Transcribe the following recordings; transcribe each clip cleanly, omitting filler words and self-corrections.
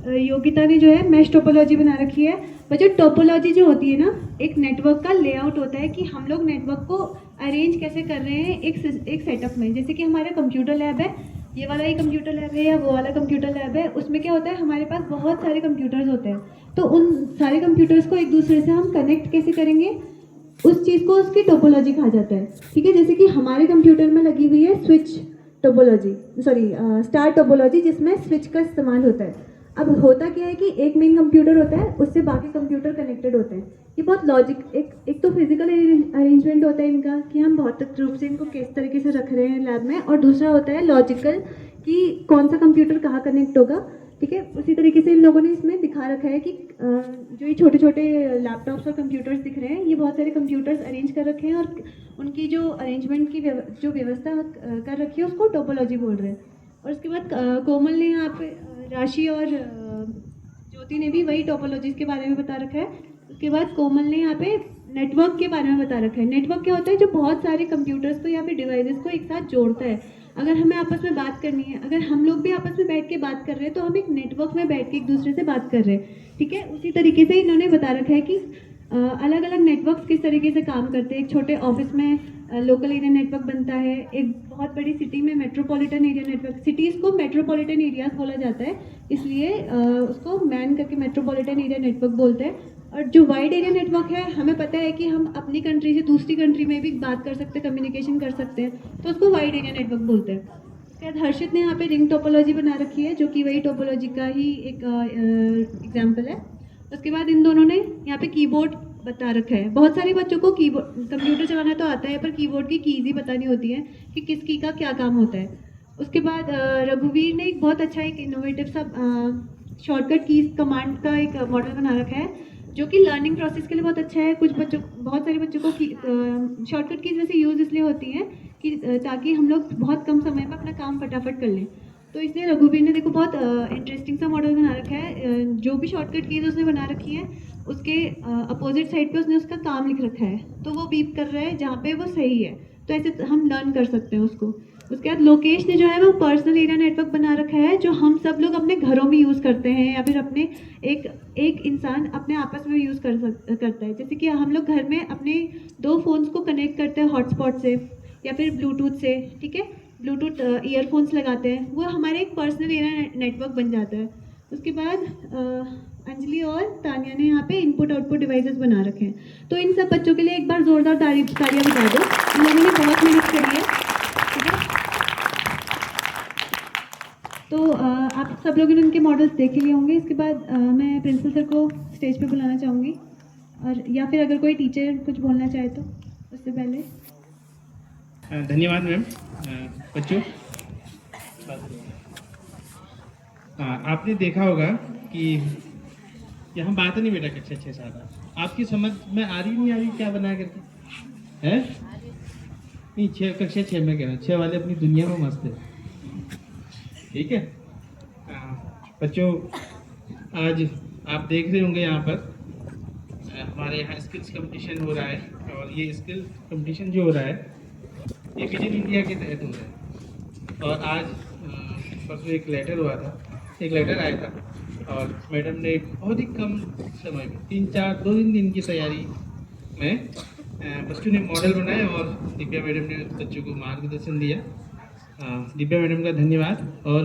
योगिता ने जो है मैश टोपोलॉजी बना रखी है। बच्चों टोपोलॉजी जो होती है ना, एक नेटवर्क का लेआउट होता है कि हम लोग नेटवर्क को अरेंज कैसे कर रहे हैं एक सेटअप में। जैसे कि हमारा कंप्यूटर लैब है, ये वाला ही कंप्यूटर लैब है या वो वाला कंप्यूटर लैब है, उसमें क्या होता है हमारे पास बहुत सारे कंप्यूटर्स होते हैं। तो उन सारे कंप्यूटर्स को एक दूसरे से हम कनेक्ट कैसे करेंगे, उस चीज़ को उसकी टोपोलॉजी कहा जाता है। ठीक है, जैसे कि हमारे कंप्यूटर में लगी हुई है switch topology, sorry star topology, जिसमें स्विच का इस्तेमाल होता है। अब होता क्या है कि एक मेन कंप्यूटर होता है, उससे बाकी कंप्यूटर कनेक्टेड होते हैं। ये बहुत लॉजिक, एक तो फिजिकल अरेंजमेंट होता है इनका कि हम भौतिक रूप से इनको किस तरीके से रख रहे हैं लैब में, और दूसरा होता है लॉजिकल कि कौन सा कंप्यूटर कहाँ कनेक्ट होगा। ठीक है, उसी तरीके से इन लोगों ने इसमें दिखा रखा है कि जो ये छोटे छोटे लैपटॉप्स और कंप्यूटर्स दिख रहे हैं, ये बहुत सारे कंप्यूटर्स अरेंज कर रखे हैं और उनकी जो अरेंजमेंट की जो व्यवस्था कर रखी है उसको टोपोलॉजी बोल रहे हैं। और उसके बाद कोमल ने यहाँ पे राशि और ज्योति ने भी वही टोपोलॉजीज के बारे में बता रखा है। उसके बाद कोमल ने यहाँ पे नेटवर्क के बारे में बता रखा है। नेटवर्क क्या होता है, जो बहुत सारे कंप्यूटर्स को या फिर डिवाइसेस को एक साथ जोड़ता है। अगर हमें आपस में बात करनी है, अगर हम लोग भी आपस में बैठ के बात कर रहे हैं, तो हम एक नेटवर्क में बैठ के एक दूसरे से बात कर रहे हैं। ठीक है, उसी तरीके से इन्होंने बता रखा है कि अलग अलग नेटवर्क्स किस तरीके से काम करते हैं। एक छोटे ऑफिस में लोकल एरिया नेटवर्क बनता है, एक बहुत बड़ी सिटी में मेट्रोपॉलिटन एरिया नेटवर्क। सिटीज़ को मेट्रोपॉलिटन एरियाज बोला जाता है, इसलिए उसको मैन करके मेट्रोपॉलिटन एरिया नेटवर्क बोलते हैं। और जो वाइड एरिया नेटवर्क है, हमें पता है कि हम अपनी कंट्री से दूसरी कंट्री में भी बात कर सकते हैं, कम्युनिकेशन कर सकते हैं, तो उसको वाइड एरिया नेटवर्क बोलते हैं। उसके बाद हर्षित ने यहाँ पे रिंग टोपोलॉजी बना रखी है, जो कि वही टोपोलॉजी का ही एक एग्जाम्पल है। उसके बाद इन दोनों ने यहाँ पे कीबोर्ड बता रखा है। बहुत सारे बच्चों को कीबोर्ड कंप्यूटर चलाना तो आता है, पर कीबोर्ड की कीज ही पता नहीं होती है कि किस की का क्या काम होता है। उसके बाद रघुवीर ने एक बहुत अच्छा एक इनोवेटिव सा शॉर्टकट कीज कमांड का एक मॉडल बना रखा है, जो कि लर्निंग प्रोसेस के लिए बहुत अच्छा है। बहुत सारे बच्चों को शॉर्टकट कीज वैसे यूज़ इसलिए होती हैं कि ताकि हम लोग बहुत कम समय में अपना काम फटाफट कर लें। तो इसलिए रघुवीर ने देखो बहुत इंटरेस्टिंग सा मॉडल बना रखा है। जो भी शॉर्टकट कीज उसने बना रखी है, उसके अपोजिट साइड पे उसने उसका काम लिख रखा है, तो वो बीप कर रहा है जहाँ पे वो सही है, तो ऐसे हम लर्न कर सकते हैं उसको। उसके बाद लोकेश ने जो है वो पर्सनल एरिया नेटवर्क बना रखा है, जो हम सब लोग अपने घरों में यूज़ करते हैं, या फिर अपने एक इंसान अपने आपस में यूज़ करता है। जैसे कि हम लोग घर में अपने दो फोन्स को कनेक्ट करते हैं हॉटस्पॉट से या फिर ब्लूटूथ से। ठीक है, ब्लूटूथ ईयरफोन्स लगाते हैं, वो हमारे एक पर्सनल एरिया नेटवर्क बन जाता है। उसके बाद अंजलि और तानिया ने यहाँ पे इनपुट आउटपुट डिवाइसेस बना रखे हैं। तो इन सब बच्चों के लिए एक बार जोरदार तालियां बता दो, इन लोगों ने बहुत मेहनत करी है। ठीक है, तो आप सब लोगों ने उनके मॉडल्स देख लिए होंगे। इसके बाद मैं प्रिंसिपल सर को स्टेज पे बुलाना चाहूँगी, और या फिर अगर कोई टीचर कुछ बोलना चाहे तो उससे पहले। धन्यवाद मैम। बच्चों, आपने देखा होगा कि यहाँ बात नहीं बेटा कक्षा 6-7 आपकी समझ में आ रही नहीं आ रही क्या बना करके है? नहीं, कक्षा 6 में कह रहा हूँ, 6 वाले अपनी दुनिया में मस्त है। ठीक है बच्चों, आज आप देख रहे होंगे यहाँ पर हमारे यहाँ स्किल्स कंपटीशन हो रहा है, और ये स्किल कंपटीशन जो हो रहा है ये विजन इंडिया के तहत हो रहा है। और आज परसों एक लेटर आया था, और मैडम ने बहुत ही कम समय में 2-3 दिन की तैयारी में बच्चों ने मॉडल बनाए, और दिव्या मैडम ने बच्चों को मार्गदर्शन दिया। दिव्या मैडम का धन्यवाद। और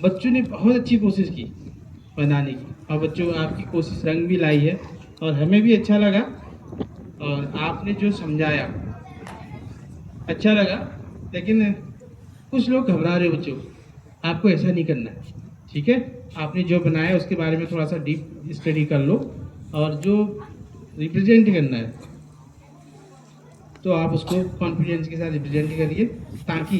बच्चों ने बहुत अच्छी कोशिश की बनाने की, और बच्चों आपकी कोशिश रंग भी लाई है, और हमें भी अच्छा लगा। और आपने जो समझाया अच्छा लगा, लेकिन कुछ लोग घबरा रहे हो बच्चों, आपको ऐसा नहीं करना है। ठीक है, आपने जो बनाया उसके बारे में थोड़ा सा डीप स्टडी कर लो, और जो रिप्रेजेंट करना है तो आप उसको कॉन्फिडेंस के साथ रिप्रेजेंट करिए, ताकि